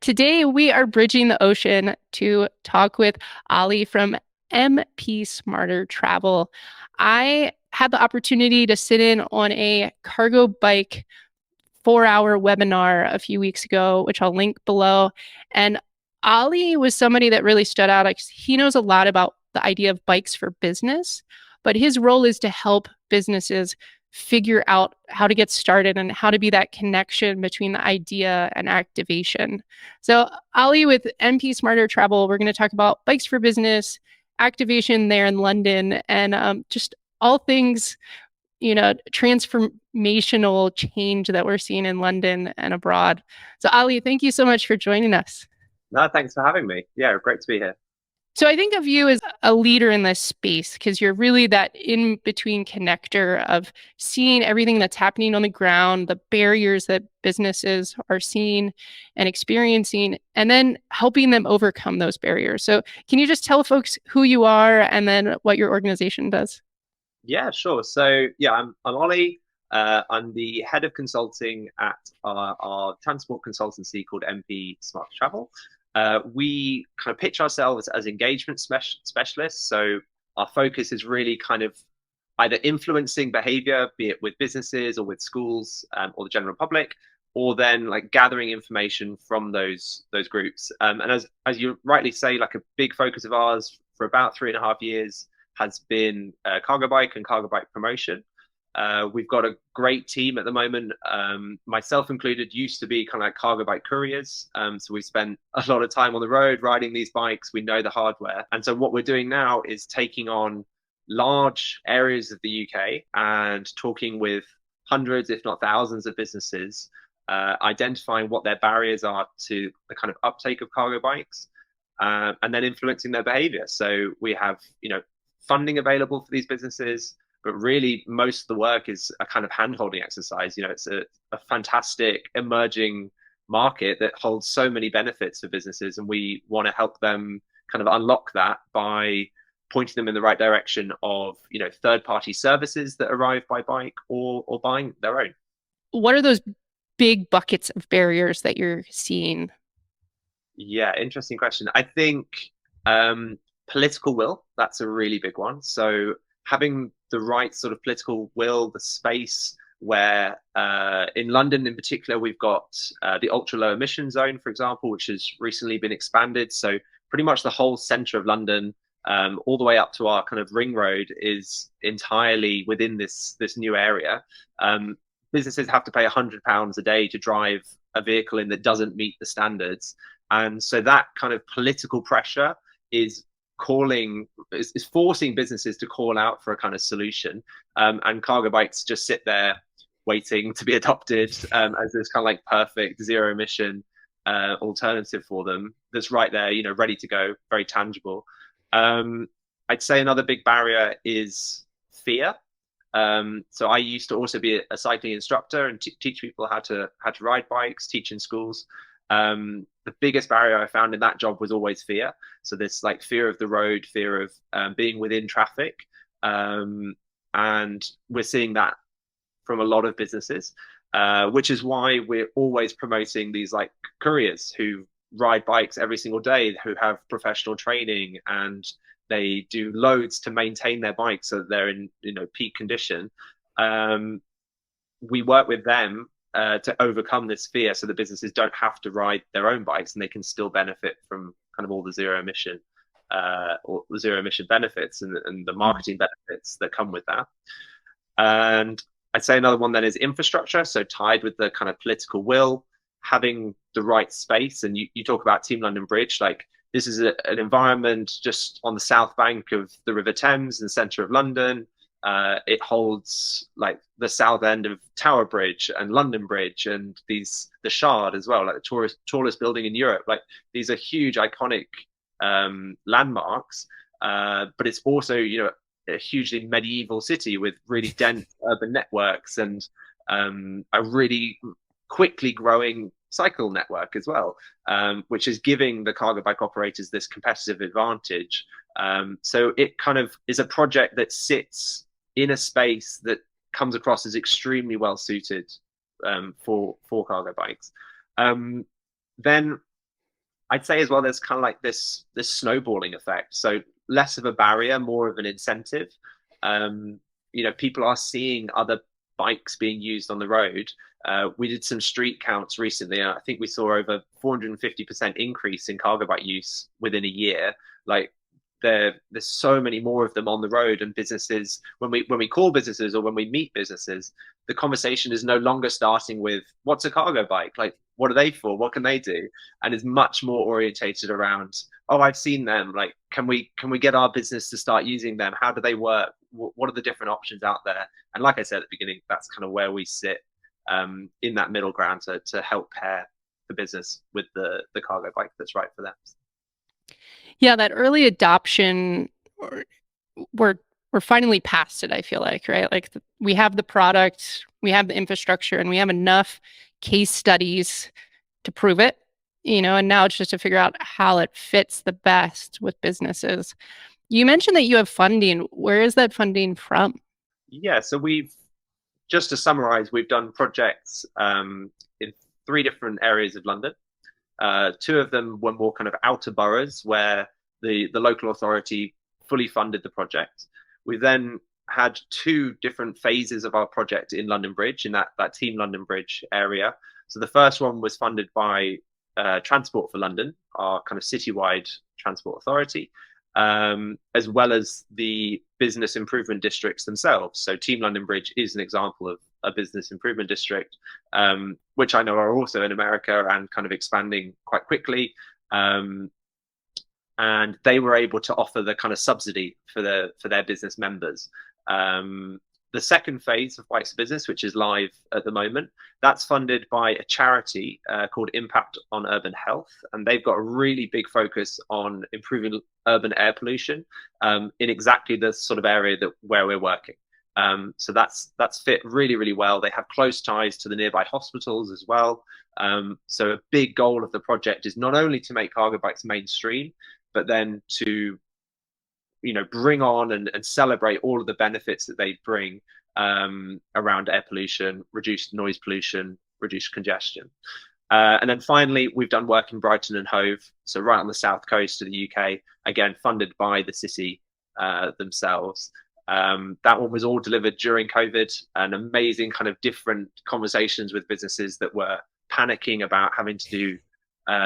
Today, we are bridging the ocean to talk with Ollie from MP Smarter Travel. I had the opportunity to sit in on a cargo bike 4 hour webinar a few weeks ago, which I'll link below. And Ollie was somebody that really stood out. He knows a lot about the idea of bikes for business, but his role is to help businesses figure out how to get started and how to be that connection between the idea and activation. So, Ollie, with MP Smarter Travel, we're going to talk about bikes for business, activation there in London, and just all things transformational change that we're seeing in London and abroad. So, Ali, thank you so much for joining us. No, thanks for having me. Yeah, great to be here. So, I think of you as a leader in this space because you're really that in between connector of seeing everything that's happening on the ground, the barriers that businesses are seeing and experiencing, and then helping them overcome those barriers. So, can you just tell folks who you are and then what your organization does? Yeah, sure. So, yeah, I'm Ollie. I'm the head of consulting at our transport consultancy called MP Smart Travel. We kind of pitch ourselves as engagement specialists. So, our focus is really kind of either influencing behavior, be it with businesses or with schools or the general public, or then like gathering information from those groups. And as you rightly say, like a big focus of ours for about 3.5 years has been cargo bike and cargo bike promotion. We've got a great team at the moment, myself included, used to be kind of like cargo bike couriers. So we've spent a lot of time on the road riding these bikes. We know the hardware. And so what we're doing now is taking on large areas of the UK and talking with hundreds, if not thousands of businesses, identifying what their barriers are to the kind of uptake of cargo bikes, and then influencing their behavior. So we have, funding available for these businesses, but really most of the work is a kind of hand-holding exercise. It's a fantastic emerging market that holds so many benefits for businesses, and we want to help them kind of unlock that by pointing them in the right direction of third-party services that arrive by bike or buying their own. What are those big buckets of barriers that you're seeing? Yeah, interesting question. I think political will, that's a really big one. So having the right sort of political will, the space where in London in particular, we've got the ultra low emission zone, for example, which has recently been expanded. So pretty much the whole center of London, all the way up to our kind of ring road, is entirely within this new area. Businesses have to pay £100 a day to drive a vehicle in that doesn't meet the standards. And so that kind of political pressure is forcing businesses to call out for a kind of solution. And cargo bikes just sit there waiting to be adopted as this kind of like perfect zero emission alternative for them that's right there, ready to go, very tangible. I'd say another big barrier is fear. So I used to also be a cycling instructor and teach people how to ride bikes, teach in schools. The biggest barrier I found in that job was always fear. So this like fear of the road, fear of being within traffic, and we're seeing that from a lot of businesses, which is why we're always promoting these like couriers who ride bikes every single day, who have professional training, and they do loads to maintain their bikes so that they're in peak condition. We work with them to overcome this fear so that businesses don't have to ride their own bikes and they can still benefit from kind of all the zero emission benefits and the marketing benefits that come with that. And I'd say another one then is infrastructure. So tied with the kind of political will, having the right space. And you talk about Team London Bridge, like this is an environment just on the south bank of the River Thames in the centre of London. It holds like the south end of Tower Bridge and London Bridge and the Shard as well, like the tallest building in Europe. Like these are huge, iconic landmarks, but it's also a hugely medieval city with really dense urban networks and a really quickly growing cycle network as well, which is giving the cargo bike operators this competitive advantage. So it kind of is a project that sits in a space that comes across as extremely well suited for cargo bikes. Then I'd say as well, there's kind of like this snowballing effect. So less of a barrier, more of an incentive. Um, people are seeing other bikes being used on the road. We did some street counts recently, and I think we saw over 450% increase in cargo bike use within a year. Like there's so many more of them on the road, and businesses, when we call businesses or when we meet businesses, the conversation is no longer starting with what's a cargo bike, like what are they for, what can they do, and is much more orientated around, oh, I've seen them, like can we get our business to start using them, how do they work, what are the different options out there. And like I said at the beginning, that's kind of where we sit, in that middle ground to help pair the business with the cargo bike that's right for them. Yeah, that early adoption, we're we're finally past it, I feel like, right? Like we have the product, we have the infrastructure, and we have enough case studies to prove it, and now it's just to figure out how it fits the best with businesses. You mentioned that you have funding. Where is that funding from? Yeah, so we've just to summarize, we've done projects in three different areas of London. Two of them were more kind of outer boroughs where the local authority fully funded the project. We then had two different phases of our project in London Bridge, in that Team London Bridge area. So the first one was funded by Transport for London, our kind of citywide transport authority, as well as the business improvement districts themselves. So Team London Bridge is an example of a business improvement district, which I know are also in America and kind of expanding quite quickly. And they were able to offer the kind of subsidy for their business members. The second phase of Bikes for Business, which is live at the moment, that's funded by a charity called Impact on Urban Health, and they've got a really big focus on improving urban air pollution in exactly the sort of area where we're working. So that's fit really, really well. They have close ties to the nearby hospitals as well. So a big goal of the project is not only to make cargo bikes mainstream, but then to bring on and celebrate all of the benefits that they bring around air pollution, reduced noise pollution, reduced congestion. And then finally, we've done work in Brighton and Hove, so right on the south coast of the UK, again, funded by the city themselves. That one was all delivered during COVID, and amazing kind of different conversations with businesses that were panicking about having to do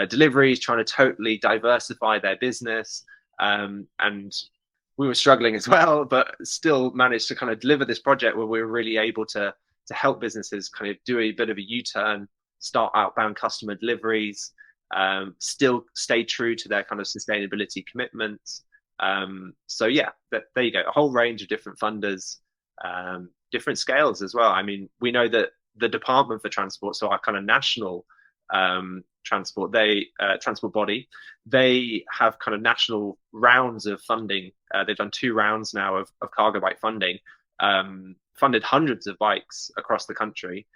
deliveries, trying to totally diversify their business. And we were struggling as well, but still managed to kind of deliver this project where we were really able to help businesses kind of do a bit of a U-turn, start outbound customer deliveries, still stay true to their kind of sustainability commitments. So yeah, there you go, a whole range of different funders, different scales as well. I mean, we know that the Department for Transport, so our kind of national transport body, they have kind of national rounds of funding. They've done 2 rounds now of cargo bike funding, funded hundreds of bikes across the country.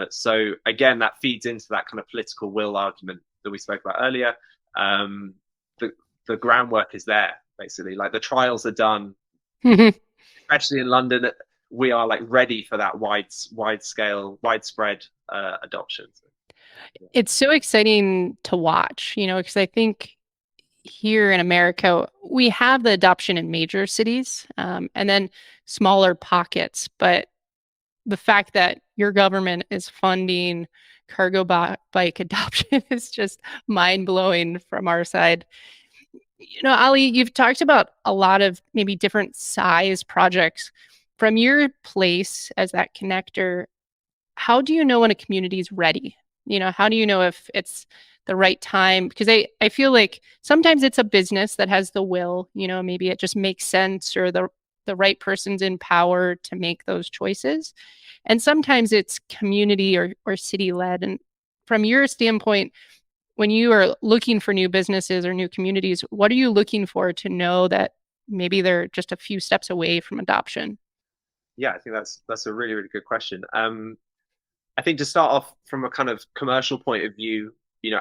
So again, that feeds into that kind of political will argument that we spoke about earlier. The groundwork is there, basically. Like the trials are done, especially in London. We are like ready for that widespread adoption. It's so exciting to watch, because I think here in America, we have the adoption in major cities, and then smaller pockets. But the fact that your government is funding cargo bike adoption is just mind blowing from our side. Ali, you've talked about a lot of maybe different size projects. From your place as that connector, how do you know when a community is ready? How do you know if it's the right time? Because I feel like sometimes it's a business that has the will, maybe it just makes sense, or the right person's in power to make those choices. And sometimes it's community or city led. And from your standpoint, when you are looking for new businesses or new communities, what are you looking for to know that maybe they're just a few steps away from adoption? Yeah, I think that's a really, really good question. I think to start off from a kind of commercial point of view,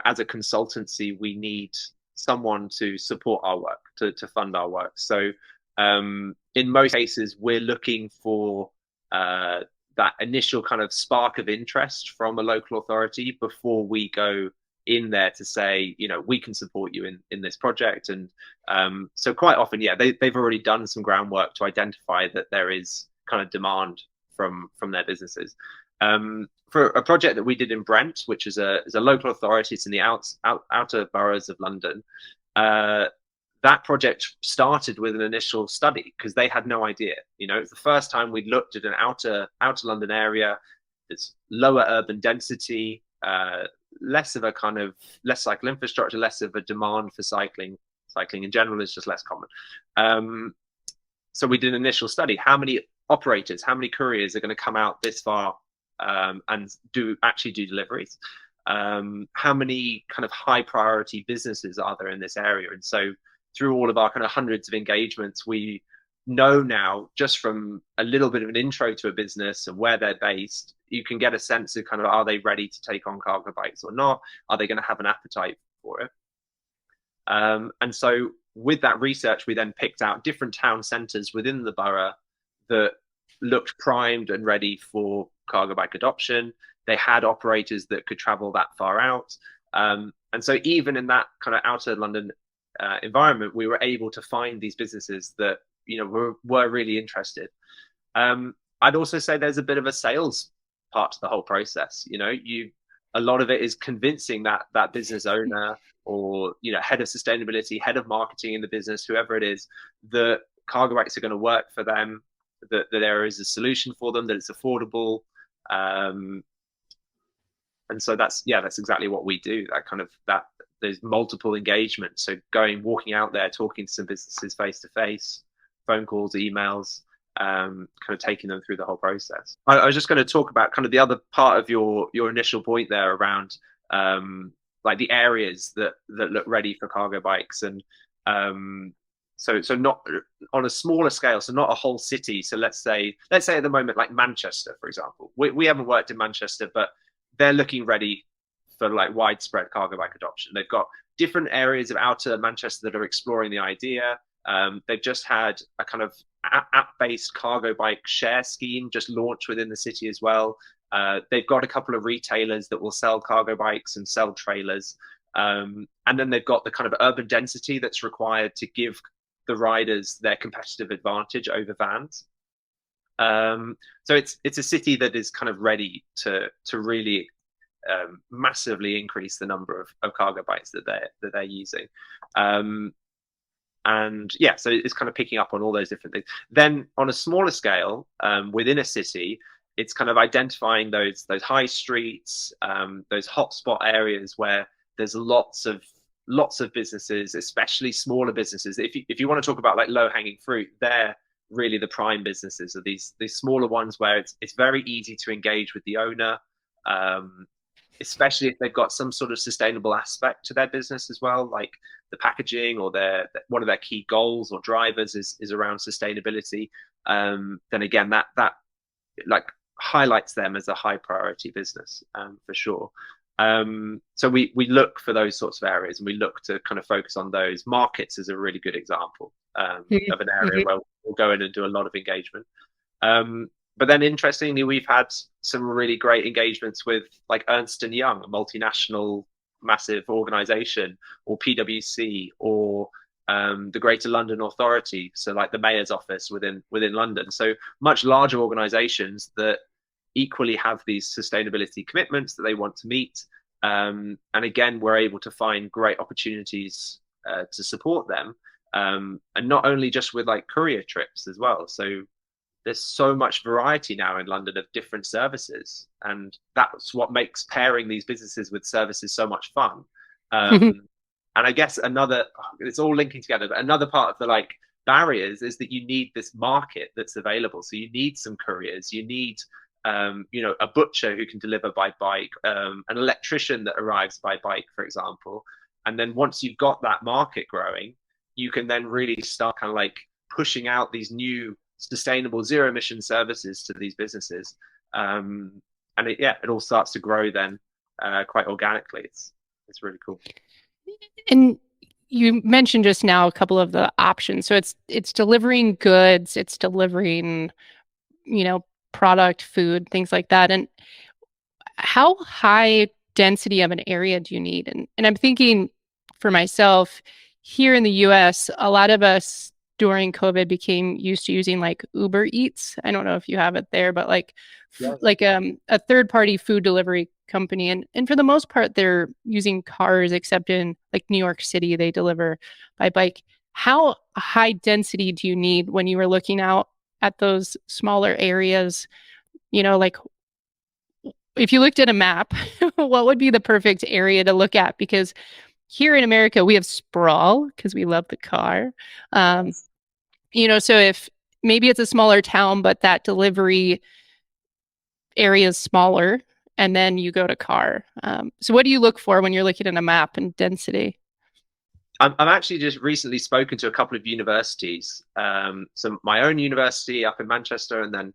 as a consultancy, we need someone to support our work, to fund our work. So in most cases, we're looking for that initial kind of spark of interest from a local authority before we go in there to say, we can support you in this project. And so quite often, yeah, they've already done some groundwork to identify that there is kind of demand from their businesses. For a project that we did in Brent, which is a local authority, it's in the outer boroughs of London. That project started with an initial study because they had no idea. It's the first time we'd looked at an outer London area. It's lower urban density, less cycle infrastructure, less of a demand for cycling. Cycling in general is just less common. So we did an initial study. How many operators, how many couriers are going to come out this far and actually do deliveries? How many kind of high priority businesses are there in this area? And so through all of our kind of hundreds of engagements, we know now, just from a little bit of an intro to a business and where they're based, you can get a sense of kind of, are they ready to take on cargo bikes or not? Are they going to have an appetite for it? And so with that research, we then picked out different town centres within the borough that looked primed and ready for cargo bike adoption. They had operators that could travel that far out. And so even in that kind of outer London environment, we were able to find these businesses that were really interested. I'd also say there's a bit of a sales part to the whole process. A lot of it is convincing that business owner or head of sustainability, head of marketing in the business, whoever it is, that cargo bikes are going to work for them, that there is a solution for them, that it's affordable. And so that's exactly what we do. There's multiple engagements. So walking out there, talking to some businesses face to face, phone calls, emails, kind of taking them through the whole process. I was just going to talk about kind of the other part of your initial point there around like the areas that look ready for cargo bikes. And so not on a smaller scale, so not a whole city. So let's say at the moment, like Manchester, for example, we haven't worked in Manchester, but they're looking ready for like widespread cargo bike adoption. They've got different areas of outer Manchester that are exploring the idea. They've just had a kind of app-based cargo bike share scheme just launched within the city as well. They've got a couple of retailers that will sell cargo bikes and sell trailers. And then they've got the kind of urban density that's required to give the riders their competitive advantage over vans. So it's a city that is kind of ready to really massively increase the number of cargo bikes that they're using. And yeah, so it's kind of picking up on all those different things. Then on a smaller scale, within a city, it's kind of identifying those high streets, those hotspot areas where there's lots of businesses, especially smaller businesses. If you want to talk about like low hanging fruit, they're really the prime businesses are these smaller ones where it's very easy to engage with the owner, especially if they've got some sort of sustainable aspect to their business as well, like the packaging or one of their key goals or drivers is around sustainability. Then again, that like highlights them as a high priority business for sure. So we look for those sorts of areas, and we look to kind of focus on those. Markets is a really good example of an area where we'll go in and do a lot of engagement. But then interestingly, we've had some really great engagements with like Ernst & Young, a multinational massive organization, or PwC, or the Greater London Authority, so like the mayor's office within London. So much larger organizations that equally have these sustainability commitments that they want to meet. And again, we're able to find great opportunities to support them. And not only just with like courier trips as well. So there's so much variety now in London of different services. And that's what makes pairing these businesses with services so much fun. And I guess it's all linking together, but another part of the like barriers is that you need this market that's available. So you need some couriers, you need a butcher who can deliver by bike, an electrician that arrives by bike, for example. And then once you've got that market growing, you can then really start kind of like pushing out these new sustainable zero emission services to these businesses. And it all starts to grow then quite organically. It's really cool. And you mentioned just now a couple of the options. So it's delivering goods, it's delivering, product, food, things like that. And how high density of an area do you need? And I'm thinking for myself, here in the US, a lot of us during COVID became used to using like Uber Eats. I don't know if you have it there, but like Yeah. a third party food delivery company. And for the most part, they're using cars, except in like New York City, they deliver by bike. How high density do you need when you were looking out at those smaller areas? Like if you looked at a map, what would be the perfect area to look at? Because here in America, we have sprawl because we love the car. Um, Yes. so if maybe it's a smaller town, but that delivery area is smaller, and then you go to car. So what do you look for when you're looking at a map and density? I'm actually just recently spoken to a couple of universities. So my own university up in Manchester, and then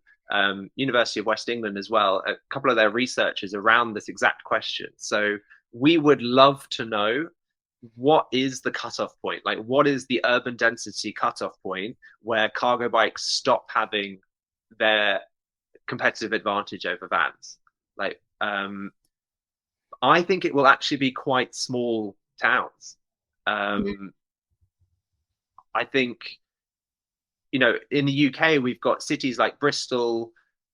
University of West England as well. A couple of their researchers around this exact question. So we would love to know, what is the cutoff point? Like, what is the urban density cutoff point where cargo bikes stop having their competitive advantage over vans? Like, I think it will actually be quite small towns. Um, I think, in the UK, we've got cities like Bristol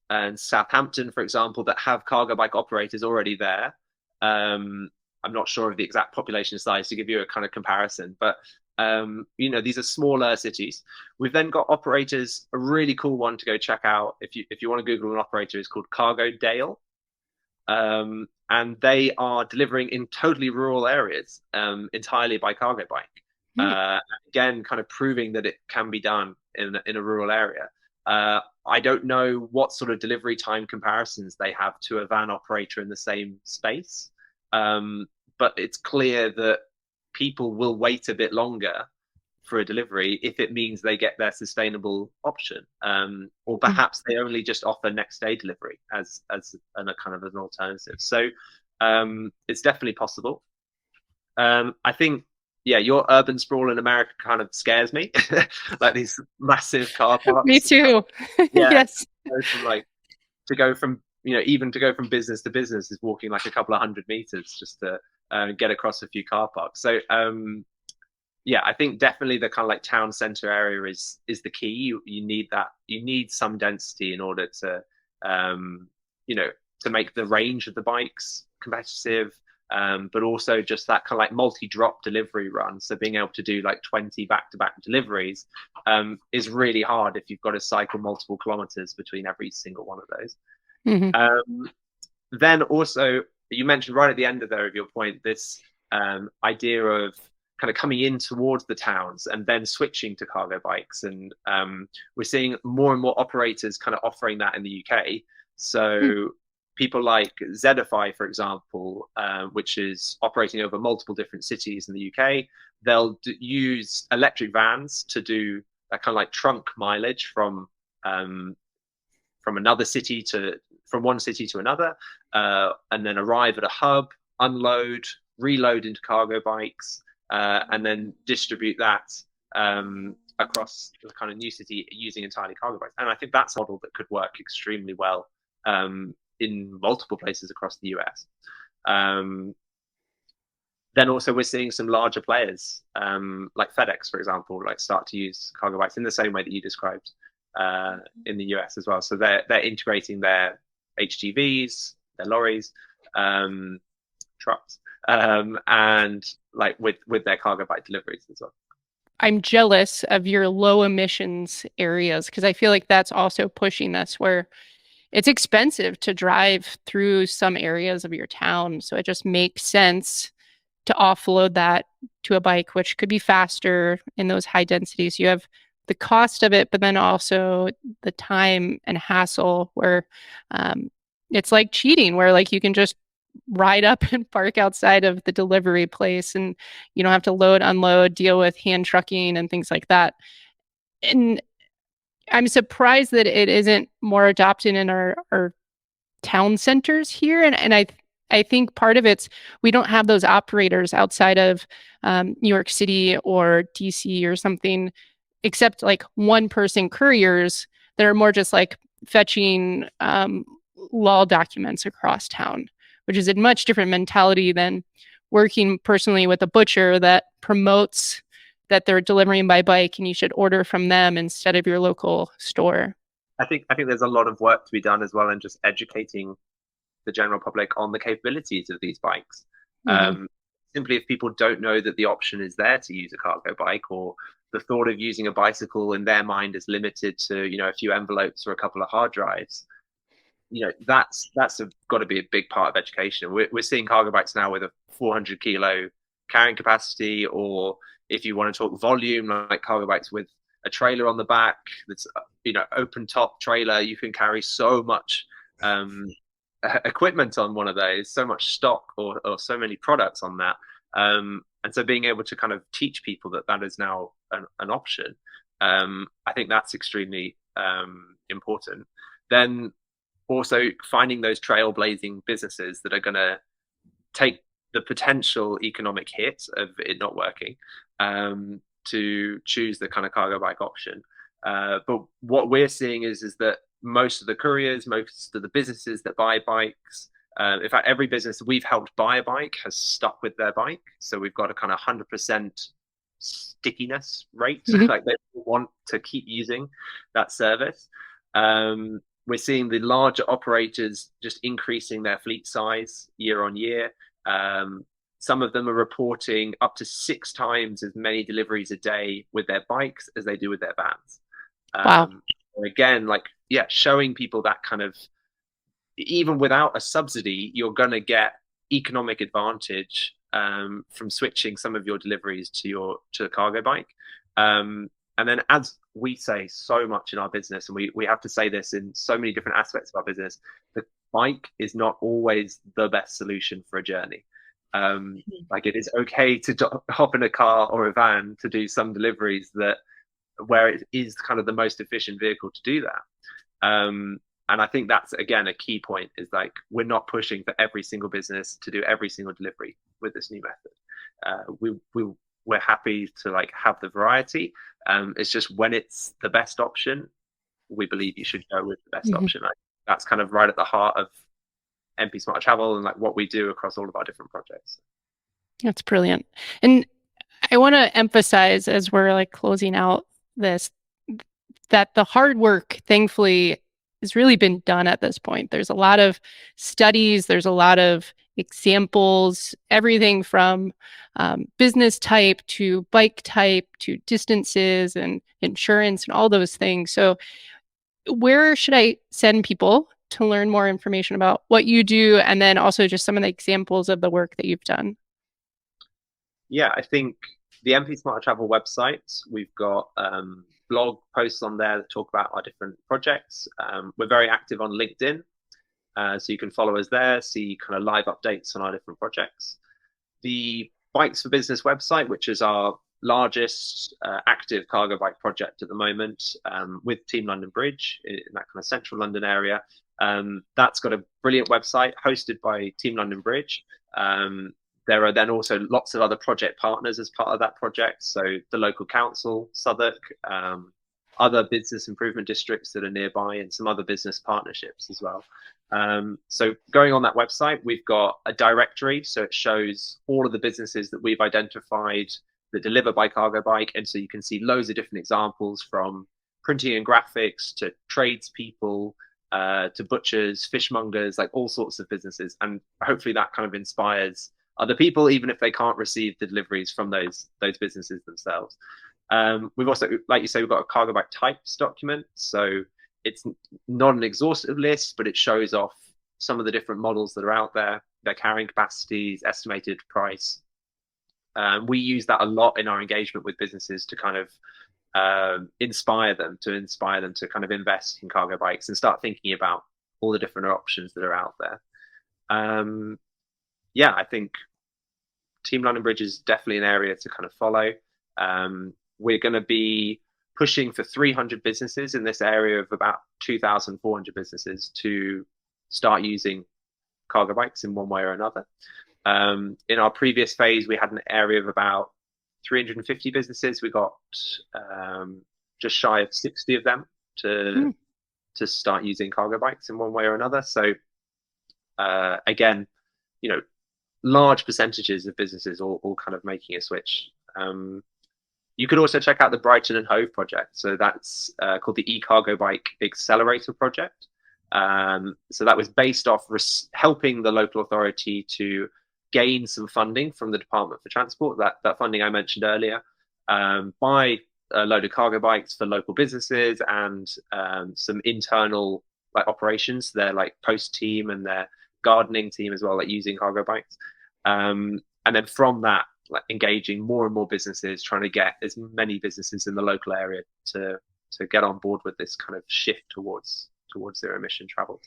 and Southampton, for example, that have cargo bike operators already there. I'm not sure of the exact population size to give you a kind of comparison, but these are smaller cities. We've then got operators. A really cool one to go check out if you want to Google an operator is called Cargo Dale. And they are delivering in totally rural areas, entirely by cargo bike. Hmm. Again, kind of proving that it can be done in a rural area. I don't know what sort of delivery time comparisons they have to a van operator in the same space, but it's clear that people will wait a bit longer for a delivery if it means they get their sustainable option, or perhaps they only just offer next day delivery as a kind of an alternative. So it's definitely possible. I think, yeah, your urban sprawl in America kind of scares me, like these massive car Me parks. too. Yeah, Yes. from like to go from even to go from business to business is walking like a couple of 100 meters just to get across a few car parks. So yeah, I think definitely the kind of like town center area is the key. You need that. You need some density in order to to make the range of the bikes competitive, but also just that kind of like multi-drop delivery run. So being able to do like 20 back-to-back deliveries is really hard if you've got to cycle multiple kilometers between every single one of those. Hmm. Then also, you mentioned right at the end of there of your point, this idea of kind of coming in towards the towns and then switching to cargo bikes. And we're seeing more and more operators kind of offering that in the UK. So people like Zedify, for example, which is operating over multiple different cities in the UK, they'll use electric vans to do that kind of like trunk mileage from another city from one city to another, and then arrive at a hub, unload, reload into cargo bikes, and then distribute that across the kind of new city using entirely cargo bikes. And I think that's a model that could work extremely well in multiple places across the US. Then also we're seeing some larger players like FedEx, for example, like start to use cargo bikes in the same way that you described in the US as well. So they're integrating their HGVs, their lorries, trucks, and like with their cargo bike deliveries as well. I'm jealous of your low emissions areas because I feel like that's also pushing us where it's expensive to drive through some areas of your town. So it just makes sense to offload that to a bike, which could be faster in those high densities. You have the cost of it, but then also the time and hassle where it's like cheating, where like you can just ride up and park outside of the delivery place and you don't have to load, unload, deal with hand trucking and things like that. And I'm surprised that it isn't more adopted in our town centers here. And I think part of it's we don't have those operators outside of New York City or DC or something, except like one person couriers that are more just like fetching law documents across town. which is a much different mentality than working personally with a butcher that promotes that they're delivering by bike and you should order from them instead of your local store. I think there's a lot of work to be done as well in just educating the general public on the capabilities of these bikes. Mm-hmm. Simply, if people don't know that the option is there to use a cargo bike, or the thought of using a bicycle in their mind is limited to a few envelopes or a couple of hard drives, that's got to be a big part of education. We're seeing cargo bikes now with a 400 kilo carrying capacity, or if you want to talk volume, like cargo bikes with a trailer on the back that's open top trailer. You can carry so much equipment on one of those, so much stock or so many products on that. And so being able to kind of teach people that is now an option, I think that's extremely important. Then also finding those trailblazing businesses that are going to take the potential economic hit of it not working, to choose the kind of cargo bike option. But what we're seeing is that most of the couriers, most of the businesses that buy bikes, in fact, every business we've helped buy a bike has stuck with their bike. So we've got a kind of 100% stickiness rate. Mm-hmm. Like they want to keep using that service. We're seeing the larger operators just increasing their fleet size year on year. Some of them are reporting up to 6 times as many deliveries a day with their bikes as they do with their vans. Wow. Again, showing people that kind of, even without a subsidy, you're going to get economic advantage from switching some of your deliveries to a cargo bike. And then, as we say so much in our business, and we have to say this in so many different aspects of our business, the bike is not always the best solution for a journey. Like it is okay to hop in a car or a van to do some deliveries where it is kind of the most efficient vehicle to do that. And I think that's, again, a key point, is like, we're not pushing for every single business to do every single delivery with this new method. We're happy to have the variety. It's just when it's the best option, we believe you should go with the best Mm-hmm. option. That's kind of right at the heart of MP Smart Travel and what we do across all of our different projects. That's brilliant. And I want to emphasize as we're closing out this that the hard work, thankfully, has really been done at this point. There's a lot of studies, there's a lot of examples, everything from business type to bike type to distances and insurance and all those things. So, where should I send people to learn more information about what you do and then also just some of the examples of the work that you've done? Yeah, I think the MP Smart Travel website, we've got blog posts on there that talk about our different projects. We're very active on LinkedIn, so you can follow us there, see kind of live updates on our different projects. The Bikes for Business website, which is our largest active cargo bike project at the moment, with Team London Bridge in that kind of central London area. That's got a brilliant website hosted by Team London Bridge. There are then also lots of other project partners as part of that project. So the local council, Southwark, other business improvement districts that are nearby, and some other business partnerships as well. So going on that website, we've got a directory. So it shows all of the businesses that we've identified that deliver by cargo bike. And so you can see loads of different examples, from printing and graphics to tradespeople, to butchers, fishmongers, all sorts of businesses. And hopefully that kind of inspires other people, even if they can't receive the deliveries from those businesses themselves. We've also, like you say, we've got a cargo bike types document. So it's not an exhaustive list, but it shows off some of the different models that are out there, their carrying capacities, estimated price. We use that a lot in our engagement with businesses to kind of inspire them to kind of invest in cargo bikes and start thinking about all the different options that are out there. Yeah, I think Team London Bridge is definitely an area to kind of follow. We're going to be pushing for 300 businesses in this area of about 2,400 businesses to start using cargo bikes in one way or another. In our previous phase, we had an area of about 350 businesses. We got just shy of 60 of them to start using cargo bikes in one way or another. So again, you know, large percentages of businesses all kind of making a switch. You could also check out the Brighton and Hove project. So that's called the e-cargo bike accelerator project. So that was based off helping the local authority to gain some funding from the Department for Transport, that funding I mentioned earlier, buy a load of cargo bikes for local businesses and some internal like operations, their like post team and their gardening team as well, like using cargo bikes. And then from that, like engaging more and more businesses, trying to get as many businesses in the local area to get on board with this kind of shift towards zero emission travel.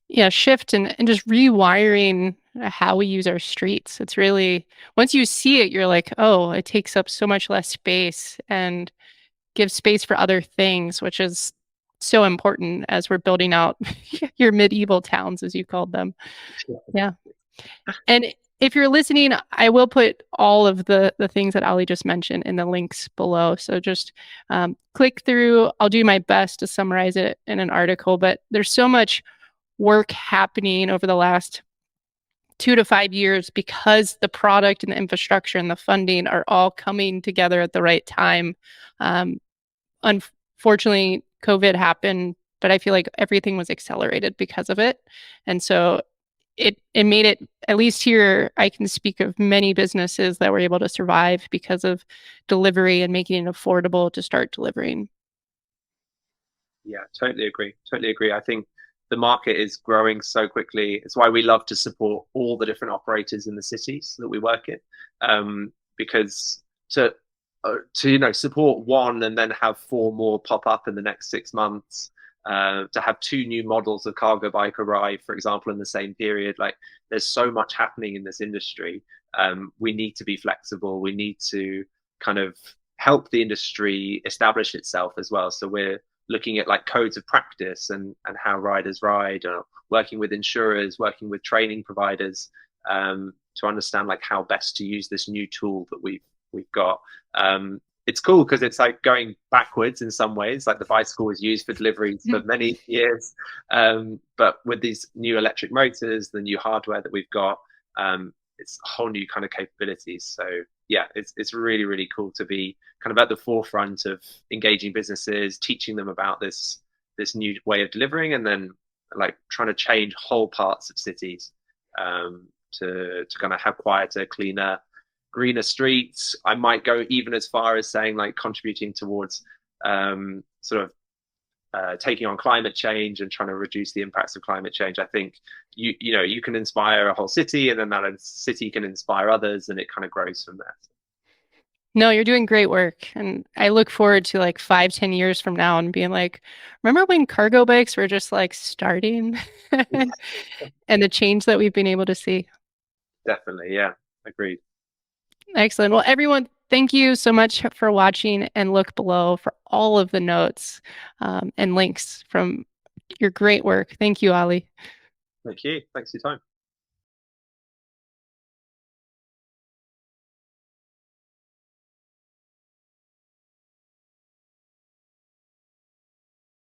Yeah, shift and just rewiring how we use our streets. It's really, once you see it, you're like, oh, it takes up so much less space and gives space for other things, which is so important as we're building out your medieval towns, as you called them. Yeah. And if you're listening, I will put all of the things that Ali just mentioned in the links below. So just click through. I'll do my best to summarize it in an article, but there's so much work happening over the last 2 to 5 years because the product and the infrastructure and the funding are all coming together at the right time. Unfortunately, COVID happened, but I feel like everything was accelerated because of it. And so it made it, at least here, I can speak of many businesses that were able to survive because of delivery and making it affordable to start delivering. Yeah, totally agree. Totally agree. I think the market is growing so quickly. It's why we love to support all the different operators in the cities that we work in, because to support one and then have four more pop up in the next 6 months, to have two new models of cargo bike arrive, for example, in the same period. Like there's so much happening in this industry. We need to be flexible. We need to kind of help the industry establish itself as well. So we're looking at like codes of practice and how riders ride, or working with insurers, working with training providers, to understand like how best to use this new tool that we've got. It's cool because it's like going backwards in some ways. Like the bicycle was used for deliveries for many years, but with these new electric motors, the new hardware that we've got, it's a whole new kind of capabilities. So yeah, it's really, really cool to be kind of at the forefront of engaging businesses, teaching them about this new way of delivering, and then like trying to change whole parts of cities, to kind of have quieter, cleaner, greener streets. I might go even as far as saying like contributing towards sort of taking on climate change and trying to reduce the impacts of climate change. I think you can inspire a whole city, and then that city can inspire others, and it kind of grows from there. No, you're doing great work. And I look forward to like 5, 10 years from now and being like, remember when cargo bikes were just like starting and the change that we've been able to see? Definitely, yeah, agreed. Excellent. Well, everyone, thank you so much for watching, and look below for all of the notes and links from your great work. Thank you, Ali. Thank you. Thanks for your time.